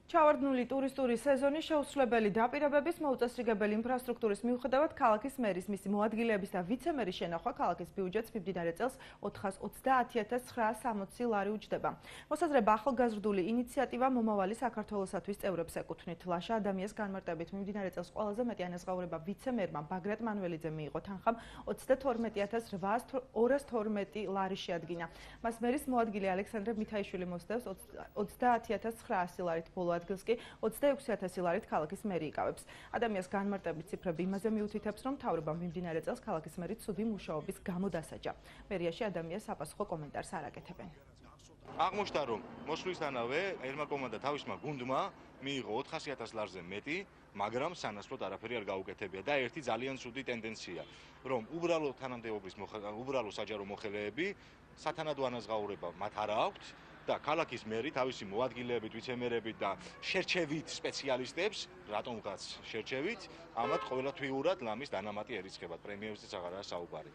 ჩავარდნული ტურისტული სეზონის შეუსრულებელი დაპირებების მოუწესრიგებელი ინფრასტრუქტურის მიუხედავად ქალაქის მერის მისი მოადგილეების და ვიცე-მერის შენახვა ქალაქის ბიუჯეტს მიმდინარე წელს 430,960 ლარი უჯდება. მოსაზრება ახალგაზრდული ინიციატივა მომავალი საქართველოსათვის წევრებს ეკუთვნით. ლაშა ადამიანის განმარტებით მიმდინარე წელს ყველაზე მეტი ანაზღაურება ვიცე-მერმა ბაგრატ მანველიძე მიიღო, თანხამ 22,212 ლარი შეადგინა. მას მერის მოადგილე ალექსანდრე მითაიშვილი მოსდევს 30,900 ლარით, ბოლო ადგილს კი 26,000 ლარით ქალაქის მერი იკავებს. ადამიანის განმარტებით ციფრები იმაზე მიუთითებს, რომ მთავრობამ მიმდინარე წელს ქალაქის მერით ცუდი მუშაობის გამო დასაჯა. მერიაში ადამიანს საპასუხო კომენტარს არ აკეთებენ. აღმოჩნდა, რომ მოსვლისთანავე ერმაკომმა და თავისმა გუნდმა მიიღო 400,000 ლარზე მეტი, მაგრამ სანაცვლოდ არაფერი არ გაუკეთებია და ერთი ძალიან ცუდი ტენდენცია, რომ უბრალო თანამდებობის უბრალო საჯარო მოხელეები სათანადო ანაზღაურება მათ არ აქვთ და ქალაქის მერი თავისი მოადგილეებით, ვიცე-მერებით და შერჩევით სპეციალისტებს, რატომღაც შერჩევით, ამათ ყოველთვიურად ლამის დანამატი ერიცხებათ, პრემიებზეც აღარაა საუბარი.